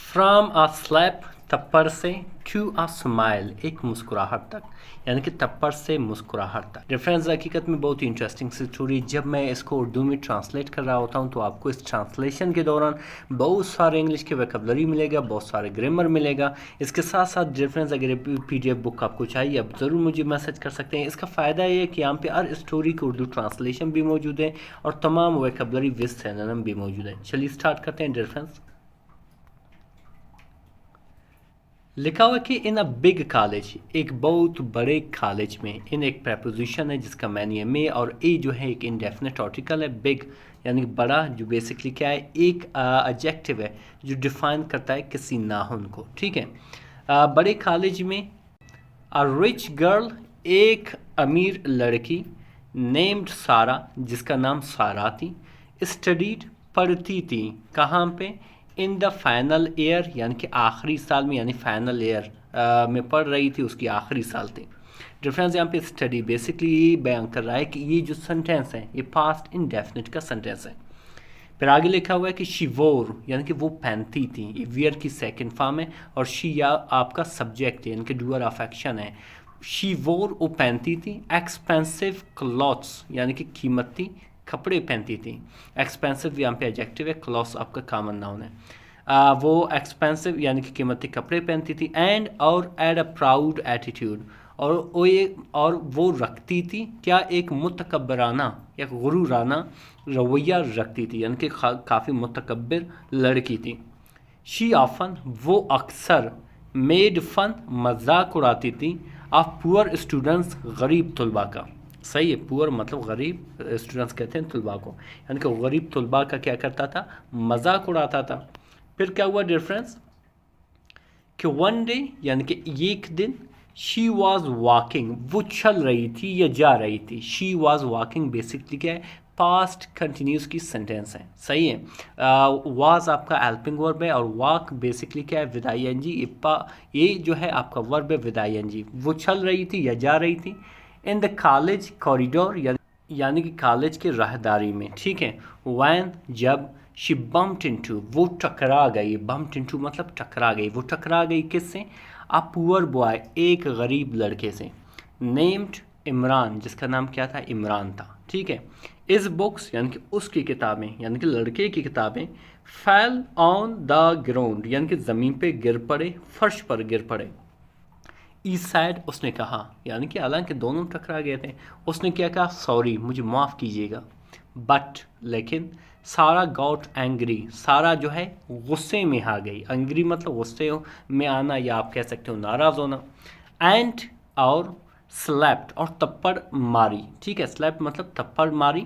From a slap थप्पड़ से to a smile एक मुस्कुराहट तक, यानी कि थप्पड़ से मुस्कुराहट तक। डिफरेंस हकीकत में बहुत ही इंटरेस्टिंग सी स्टोरी। जब मैं इसको उर्दू में ट्रांसलेट कर रहा होता हूँ तो आपको इस ट्रांसलेशन के दौरान बहुत सारे इंग्लिश के वोकैबुलरी मिलेगा, बहुत सारे ग्रामर मिलेगा। इसके साथ साथ डिफरेंस अगर PDF बुक आपको चाहिए आप ज़रूर मुझे मैसेज कर सकते हैं। इसका फ़ायदा ये है कि यहाँ पे हर स्टोरी की उर्दू ट्रांसलेशन भी मौजूद है और तमाम वोकैबुलरी विद सिनोनिम भी मौजूद है। चलिए स्टार्ट करते हैं। डिफरेंस लिखा हुआ कि इन अ बिग कॉलेज, एक बहुत बड़े कॉलेज में। इन एक प्रपोजिशन है जिसका मैन है मे, और ए जो है एक इंडेफिनिट आर्टिकल है। बिग यानी बड़ा, जो बेसिकली क्या है, एक एडजेक्टिव है जो डिफाइन करता है किसी नाउन को। ठीक है। बड़े कॉलेज में अ रिच गर्ल, एक अमीर लड़की, नेम्ड सारा, जिसका नाम सारा थी, स्टडीड पढ़ती थी, कहाँ पे, इन द फाइनल ईयर यानी कि आखिरी साल में, यानी फाइनल ईयर में पढ़ रही थी, उसकी आखिरी साल थी। डिफरेंस यहाँ पे स्टडी बेसिकली ये बयान कर रहा है कि ये जो सेंटेंस है ये पास्ट इंडेफिनिट का सेंटेंस है। फिर आगे लिखा हुआ है कि शी वोर यानी कि वो पहनती थी, ये वियर की सेकंड फॉर्म है, और शी या आपका सब्जेक्ट है यानी कि डूअर ऑफ एक्शन है। शी वोर वो पहनती थी एक्सपेंसिव क्लॉथ्स यानी कि कीमती कपड़े पहनती थी। एक्सपेंसिव यहाँ पे एडजेक्टिव है, क्लॉथ्स आपका कॉमन नाउन है। वो एक्सपेंसिव यानी कि कीमती कपड़े पहनती थी, एंड और एड अ प्राउड एटीट्यूड, और वो रखती थी क्या, एक मुतकब्बराना या गुरूराना रवैया रखती थी, यानी कि काफ़ी मुतकब्बिर लड़की थी। शी ऑफन वो अक्सर, मेड फन मजाक उड़ाती थी, ऑफ पुअर स्टूडेंट्स गरीब तलबा का। सही है, पुअर मतलब गरीब, स्टूडेंट्स कहते हैं तलबा को, यानी कि गरीब तलबा का क्या करता था, मजाक उड़ाता था। फिर क्या हुआ डिफरेंस कि वन डे यानी कि एक दिन, शी वॉज वॉकिंग वो चल रही थी या जा रही थी। शी वॉज वॉकिंग बेसिकली क्या है, पास्ट कंटिन्यूस की सेंटेंस है। सही है। वाज आपका हेल्पिंग वर्ब है, और वॉक बेसिकली क्या है, विद ING। ये जो है आपका वर्ब है विद ING। वो चल रही थी या जा रही थी। इन द कॉलेज कॉरिडोर यानी कि कॉलेज के राहदारी में। ठीक है। वैन जब, शी बम्प्ड इनटू वो टकरा गई, बम्प्ड इनटू मतलब टकरा गई, वो टकरा गई किससे, अ पुअर बॉय एक गरीब लड़के से, नेम्ड इमरान जिसका नाम क्या था, इमरान था। ठीक है। इस बुक्स यानी कि उसकी किताबें यानी कि लड़के की किताबें, फेल ऑन द ग्राउंड यानी कि ज़मीन पे गिर पड़े, फर्श पर गिर पड़े। ई साइड उसने कहा, यानी कि हालांकि दोनों टकरा गए थे, उसने क्या कहा, सॉरी मुझे माफ़ कीजिएगा। बट लेकिन सारा गॉट एंग्री, सारा जो है गुस्से में आ गई। एंग्री मतलब गुस्से में आना, या आप कह सकते हो नाराज़ होना। एंड और स्लैप्ड और थप्पड़ मारी। ठीक है। स्लैप मतलब थप्पड़ मारी,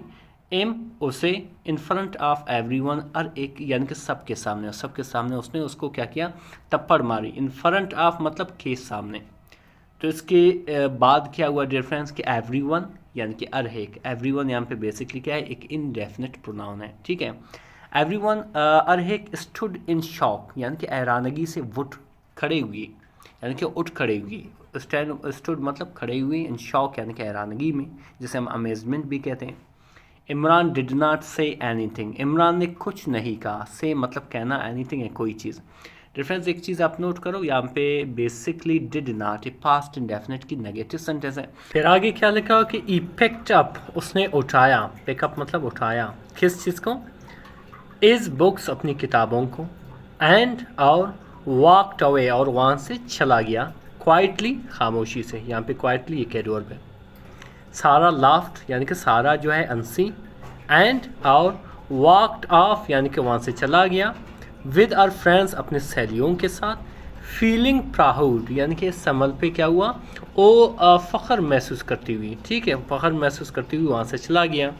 एम उसे, इन फ्रंट ऑफ एवरीवन, और एक यानी कि सबके सामने उसने उसको क्या किया, थप्पड़ मारी। इन फ्रंट ऑफ मतलब के सामने। तो इसके बाद क्या हुआ डिफरेंस कि एवरीवन यानी कि हर एक, एवरीवन यहाँ पे बेसिकली क्या है, एक इनडेफिनिट प्रोनाउन है। ठीक है। एवरीवन हर एक स्टूड इन शॉक यानी कि हैरानगी से उठ खड़े हुए, यानी कि उठ खड़े हुए। स्टूड मतलब खड़े हुए, इन शॉक यानी कि हैरानगी में, जिसे हम अमेजमेंट भी कहते हैं। Imran did not say anything, Imran ने कुछ नहीं कहा। से मतलब कहना, एनीथिंग है कोई चीज़। डिफरेंस एक चीज़ आप नोट करो, यहाँ पे basically did not past indefinite की नेगेटिव सेंटेंस है। फिर आगे क्या लिखा हो कि ई पिक्ड अप उसने उठाया, पिकअप मतलब उठाया, किस चीज़ को, इस बुक्स अपनी किताबों को, एंड और वॉकड अवे और वहाँ से चला गया, क्वाइटली खामोशी से। यहाँ पे क्वाइटली ये कैड वर्ब है। सारा लाफ्ट यानी कि सारा जो है हंसी, एंड और वॉकड ऑफ यानी कि वहाँ से चला गया, विद आर फ्रेंड्स अपने सहेलियों के साथ, फीलिंग प्राउड यानी कि समल पे क्या हुआ, वो फ़ख्र महसूस करती हुई। ठीक है। फ़ख्र महसूस करती हुई वहाँ से चला गया।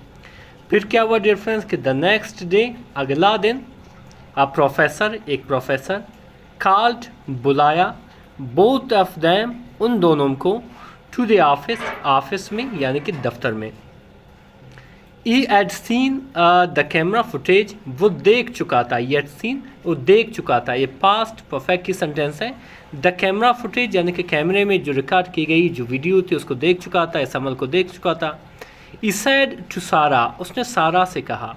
फिर क्या हुआ डिफरेंस कि द नेक्स्ट डे अगला दिन, प्रोफेसर एक प्रोफेसर, कॉल्ड बुलाया, बोथ ऑफ देम उन दोनों को, टू द ऑफिस ऑफिस में यानी कि दफ्तर में। He had seen the camera footage वो देख चुका था, ई एड सीन वो देख चुका था, ये पास्ट परफेक्ट की सेंटेंस है। द कैमरा फुटेज यानी कि कैमरे में जो रिकॉर्ड की गई जो वीडियो थी उसको देख चुका था, इस अमल को देख चुका था। ई सेड टू सारा उसने सारा से कहा,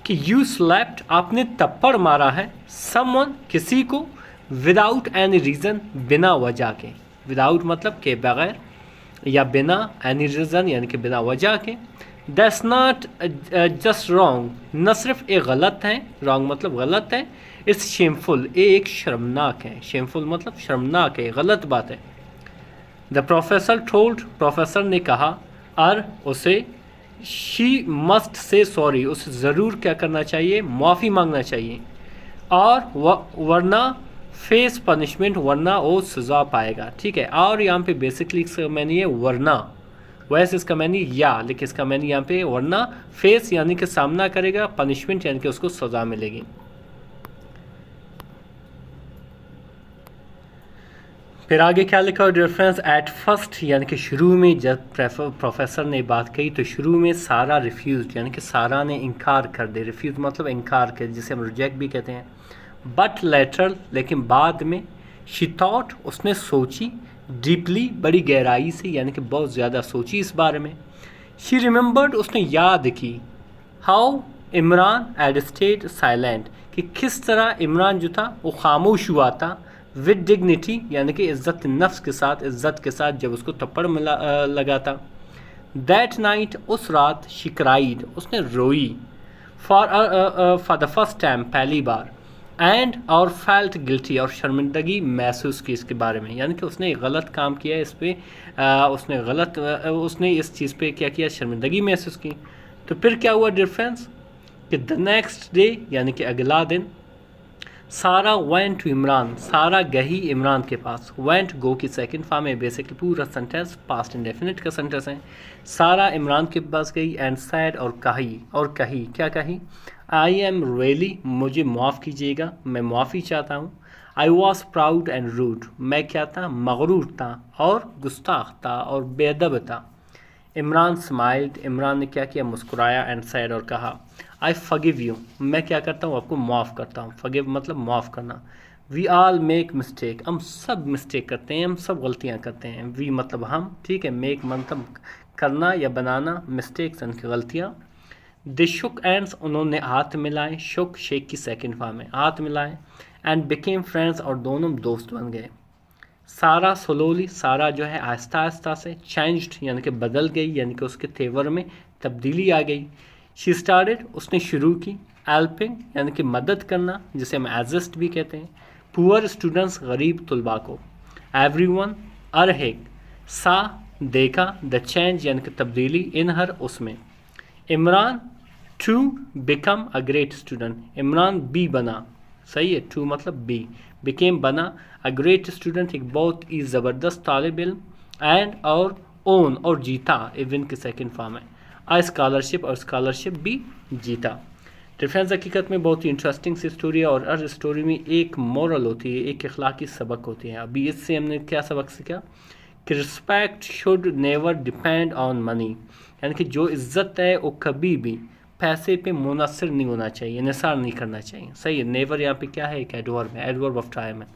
कि यू स्लैप्ड, आपने थप्पड़ मारा है, समवन, किसी को, विदाउट एनी रीज़न, बिना वजह के। विदाउट मतलब के बगैर, या बिना एनी रीज़न यानी कि बिना वजह के। दैट्स नॉट जस्ट रॉन्ग, न सिर्फ एक गलत है, रॉन्ग मतलब गलत है, इट्स शेमफुल, ये एक शर्मनाक है। शेमफुल मतलब शर्मनाक है, गलत बात है। द प्रोफेसर टोल्ड, प्रोफेसर ने कहा, और उसे, शी मस्ट से सॉरी, उसे ज़रूर क्या करना चाहिए, माफ़ी मांगना चाहिए, और वरना फेस पनिशमेंट, वरना वो सज़ा पाएगा। ठीक है, और यहाँ पे बेसिकली इसका मैंने ये वरना, वैसे इसका मैंने या, लेकिन इसका मैंने यहाँ पे वरना फेस यानी कि सामना करेगा, पनिशमेंट यानी कि उसको सज़ा मिलेगी। फिर आगे क्या लिखा है डिफरेंस, एट फर्स्ट यानी कि शुरू में जब प्रोफेसर ने बात कही तो शुरू में सारा रिफ्यूज़ यानी कि सारा ने इनकार कर दे। रिफ्यूज़ मतलब इनकार कर, जिसे हम रिजेक्ट भी कहते हैं। बट लेटर, लेकिन बाद में, शी थॉट, उसने सोची, डीपली, बड़ी गहराई से यानी कि बहुत ज़्यादा सोची इस बारे में। शी रिमेंबर्ड, उसने याद की, how Imran had stayed silent, कि किस तरह इमरान जो था वो खामोश हुआ था, विद डिग्निटी यानी कि इज़्ज़त नफ्स के साथ, इज़्ज़त के साथ, जब उसको थप्पड़ लगा था। दैट नाइट, उस रात, शी क्राइड, उसने रोई, फॉर द फर्स्ट टाइम, पहली बार, एंड और फेल्ट गिल्टी, और शर्मिंदगी महसूस की इसके बारे में, यानी कि उसने गलत काम किया इस पर, उसने इस चीज़ पे क्या किया, शर्मिंदगी महसूस की। तो फिर क्या हुआ डिफरेंस, कि द नेक्स्ट डे यानी कि अगला दिन, सारा वेंट टू इमरान, सारा गई इमरान के पास। वेंट गो की सेकंड फॉर्म है, बेसिकली पूरा सेंटेंस पास्ट इंडेफिनिट का सेंटेंस है। सारा इमरान के पास गई, एंड सैड, और कही क्या कही, आई एम रियली, मुझे माफ़ कीजिएगा, मैं माफ़ी चाहता हूँ। I was proud and rude, मैं क्या था, मगरूर था और गुस्ताख था और बेअदब था। इमरान स्माइल्ड, इमरान ने क्या किया, मुस्कुराया, एंड सैड, और कहा, आई फगिव यू, मैं क्या करता हूँ, आपको माफ़ करता हूँ। फगिव मतलब माफ़ करना। वी आल मेक मिस्टेक, हम सब मिस्टेक करते हैं, हम सब गलतियाँ करते हैं। वी मतलब हम, ठीक है, मेक मतलब करना या बनाना, मिस्टेक्स यानी कि गलतियाँ। दे शुक एंड्स, उन्होंने हाथ मिलाए, शुक शेक की सेकंड फॉर्म है, हाथ मिलाए, एंड बिकेम फ्रेंड्स, और दोनों दोस्त बन गए। सारा स्लोली, सारा जो है आहिस्ता आहिस्ता से, चेंज्ड यानी कि बदल गई, यानी कि उसके तेवर में तब्दीली आ गई। शी स्टार्टेड, उसने शुरू की, हेल्पिंग यानी कि मदद करना, जिसे हम एजिस्ट भी कहते हैं, पुअर स्टूडेंट्स, गरीब तलबा को। एवरीवन, हर एक, सा, देखा, द चेंज यानी कि तब्दीली, इन हर, उसमें। Imran to become a great student, Imran बी बना, सही है, टू मतलब बी, बिकेम बना, अ ग्रेट स्टूडेंट एक बहुत ही ज़बरदस्त तालिब इल्म, एंड और ओन और जीता, इवन की सेकंड फॉर्म है, आ स्कॉलरशिप और स्कॉलरशिप भी जीता। डिफरेंस हकीकत में बहुत ही इंटरेस्टिंग सी स्टोरी है, और हर स्टोरी में एक मोरल होती है, एक अखलाकी सबक होती है। अभी इससे हमने क्या सबक सीखा, कि respect should never depend on money, यानी कि जो इज़्ज़त है वो कभी भी पैसे पे मुनसर नहीं होना चाहिए, निसार नहीं करना चाहिए। सही है, नेवर यहाँ पे क्या है, एक एडवर्ब है, एडवर्ब ऑफ टाइम है।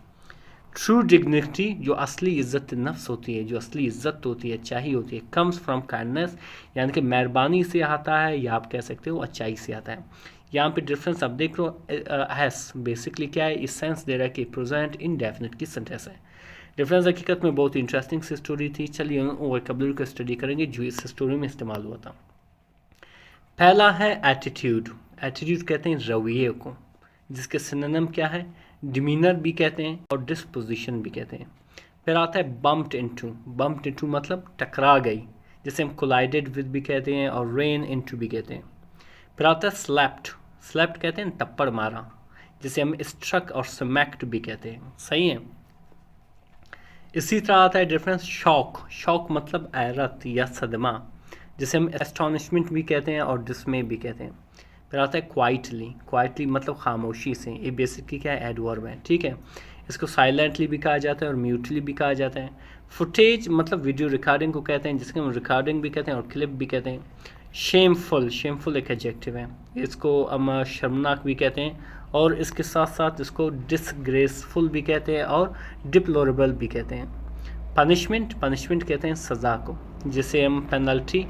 ट्रू डिग्निटी, जो असली इज़्ज़त नफ्स होती है, जो असली इज़्ज़त होती है, अच्छाई होती है, कम्स फ्रॉम काइंडनेस, यानी कि मेहरबानी से आता है, या आप कह सकते हो अच्छाई से आता है। यहाँ पे डिफरेंस आप देख लो, हैस बेसिकली क्या है, इस सेंस दे रहा है कि प्रेजेंट इंडेफिनिट की सेंटेंस है। डिफरेंस हकीकत में बहुत इंटरेस्टिंग सी स्टोरी थी। चलिए वोकैबुलरी को स्टडी करेंगे जो इस स्टोरी में इस्तेमाल हुआ था। पहला है एटीट्यूड। एटीट्यूड कहते हैं रवैये को, जिसके सिनोनिम क्या है, डिमीनर भी कहते हैं और डिस्पोजिशन भी कहते हैं। फिर आता है बम्प्ड इनटू। बम्प्ड इनटू मतलब टकरा गई, जिसे हम कोलाइडेड विद भी कहते हैं और रेन इनटू भी कहते हैं। फिर आता है स्लैप्ड। स्लैप्ड कहते हैं टप्पड़ मारा, जिसे हम स्ट्रक और स्मैक्ड भी कहते हैं। सही है। इसी तरह आता है डिफरेंस शॉक। शॉक मतलब हैरत या सदमा, जिसे हम एस्टॉनिशमेंट भी कहते हैं और डिसमे भी कहते हैं। फिर आता है क्वाइटली। क्वाइटली मतलब खामोशी से, ये बेसिकली क्या है, एडवर्ब है। ठीक है, इसको साइलेंटली भी कहा जाता है और म्यूटली भी कहा जाता है। फुटेज मतलब वीडियो रिकॉर्डिंग को कहते हैं, जिसके हम रिकॉर्डिंग भी कहते हैं और क्लिप भी कहते हैं। शेमफुल, शेमफुल एक एडजेक्टिव है, इसको हम शर्मनाक भी कहते हैं और इसके साथ साथ इसको डिसग्रेसफुल भी कहते हैं और डिप्लोरेबल भी कहते हैं। पनिशमेंट, पनिशमेंट कहते हैं सज़ा को, जिसे हम पेनल्टी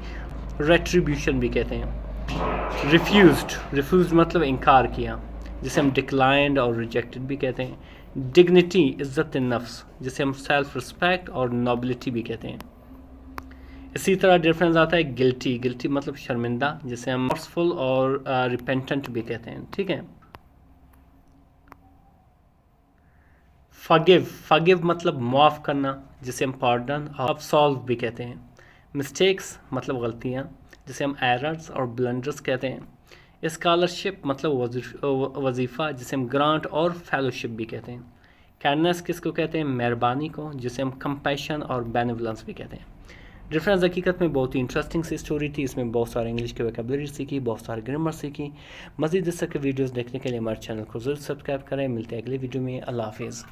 रेट्रीब्यूशन भी कहते हैं। रिफ्यूज्ड मतलब इनकार किया, जिसे हम डिक्लाइंड और रिजेक्टेड भी कहते हैं। डिग्निटी इज़्ज़त नफ्स, जिसे हम सेल्फ रिस्पेक्ट और नोबिलिटी भी कहते हैं। इसी तरह डिफरेंस आता है गिल्टी मतलब शर्मिंदा, जिसे हम रिमोर्सफुल और रिपेंटेंट भी कहते हैं। ठीक है। फॉरगिव मतलब माफ़ करना, जिसे हम पार्डन और अब्सॉल्व भी कहते हैं। मिस्टेक्स मतलब गलतियाँ, जिसे हम एरर्स और ब्लंडर्स कहते हैं। स्कॉलरशिप मतलब वजीफ़ा, जिसे हम ग्रांट और फेलोशिप भी कहते हैं। काइंडनेस किसको कहते हैं? मेहरबानी को, जिसे हम कंपैशन और बेनेवलेंस भी कहते हैं। डिफरेंस हकीकत में बहुत ही इंटरेस्टिंग सी स्टोरी थी। इसमें बहुत सारे इंग्लिश के वोकैबुलरी सीखी, बहुत सारे ग्रामर सीखी। मज़ीद इस तरह के वीडियोज़ देखने के लिए हमारे चैनल को ज़रूर सब्सक्राइब करें। मिलते हैं अगले वीडियो में। अल्लाह हाफिज़।